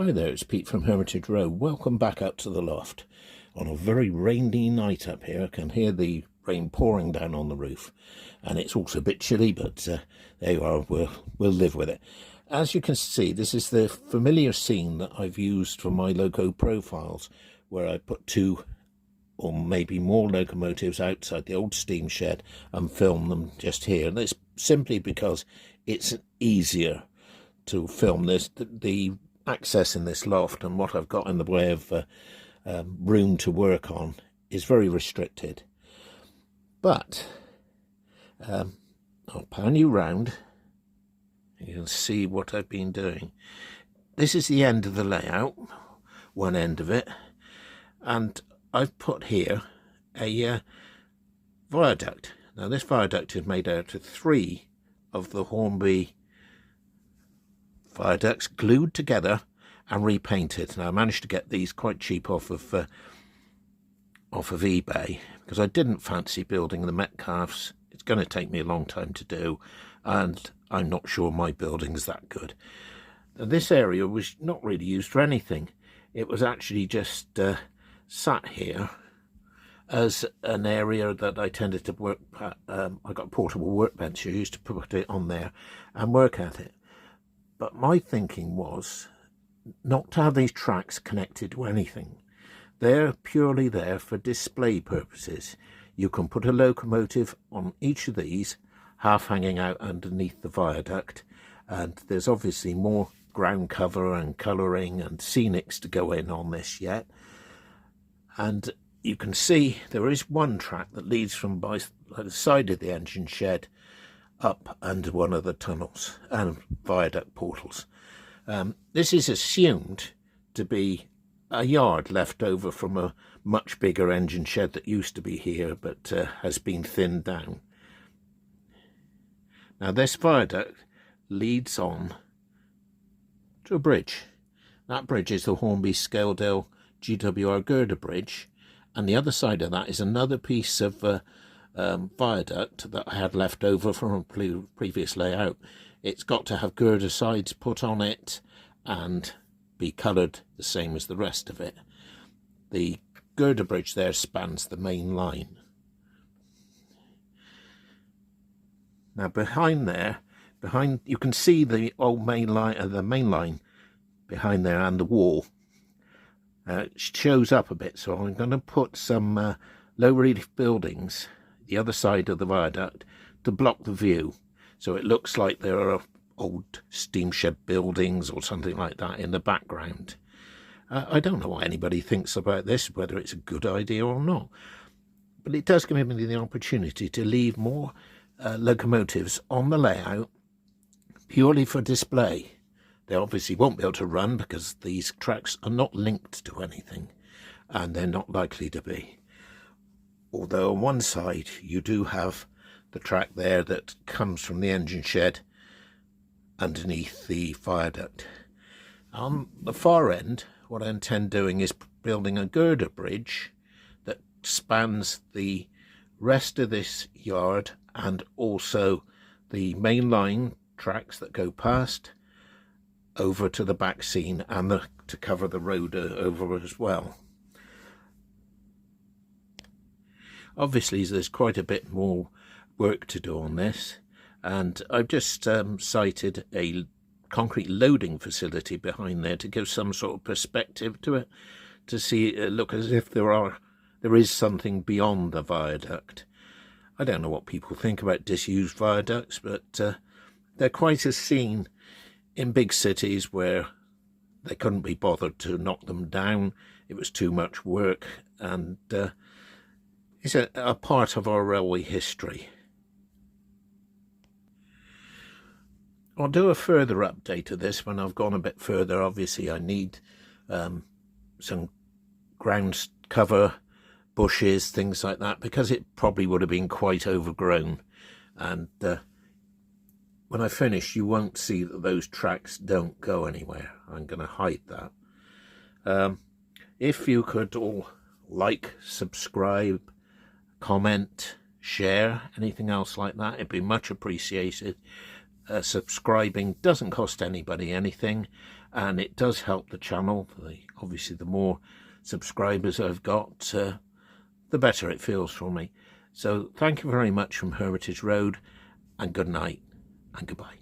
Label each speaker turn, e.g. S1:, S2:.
S1: Hi there, it's Pete from Hermitage Road. Welcome back up to the loft. On a very rainy night up here, I can hear the rain pouring down on the roof. And it's also a bit chilly, but there you are, we'll live with it. As you can see, this is the familiar scene that I've used for my loco profiles, where I put two or maybe more locomotives outside the old steam shed and film them just here. And it's simply because it's easier to film this. The access in this loft and what I've got in the way of room to work on is very restricted. But I'll pan you round. You can see what I've been doing. This is the end of the layout, one end of it, and I've put here a viaduct. Now this viaduct is made out of 3 of the Hornby viaducts glued together and repainted. Now I managed to get these quite cheap off of eBay because I didn't fancy building the Metcalfes. It's going to take me a long time to do, and I'm not sure my building's that good. Now, this area was not really used for anything. It was actually just sat here as an area that I tended to work at. I got a portable workbench. I used to put it on there and work at it. But my thinking was not to have these tracks connected to anything. They're purely there for display purposes. You can put a locomotive on each of these, half hanging out underneath the viaduct, and there's obviously more ground cover and colouring and scenics to go in on this yet. And you can see there is one track that leads from by the side of the engine shed up under one of the tunnels and viaduct portals. This is assumed to be a yard left over from a much bigger engine shed that used to be here but has been thinned down. Now this viaduct leads on to a bridge. That bridge is the Hornby Scaledale GWR girder bridge, and the other side of that is another piece of viaduct that I had left over from a previous layout. It's got to have girder sides put on it and be coloured the same as the rest of it. The girder bridge there spans the main line. Now behind there, you can see the old main line behind there and the wall. It shows up a bit, so I'm going to put some low relief buildings the other side of the viaduct to block the view, so it looks like there are old steam shed buildings or something like that in the background. I don't know what anybody thinks about this, whether it's a good idea or not, but it does give me the opportunity to leave more locomotives on the layout purely for display. They obviously won't be able to run because these tracks are not linked to anything, and they're not likely to be. Although on one side you do have the track there that comes from the engine shed underneath the viaduct. On the far end, what I intend doing is building a girder bridge that spans the rest of this yard and also the main line tracks that go past over to the back scene and to cover the road over as well. Obviously there's quite a bit more work to do on this, and I've just sited a concrete loading facility behind there to give some sort of perspective to it, to see it look as if there is something beyond the viaduct. I don't know what people think about disused viaducts, but they're quite a scene in big cities where they couldn't be bothered to knock them down. It was too much work, and it's a part of our railway history. I'll do a further update of this when I've gone a bit further. Obviously I need some ground cover, bushes, things like that, because it probably would have been quite overgrown, and when I finish you won't see that those tracks don't go anywhere. I'm going to hide that. If you could all like, subscribe, comment, share, anything else like that, it'd be much appreciated. Subscribing doesn't cost anybody anything, and it does help the channel. Obviously, the more subscribers I've got, the better it feels for me. So thank you very much from Hermitage Road, and good night and goodbye.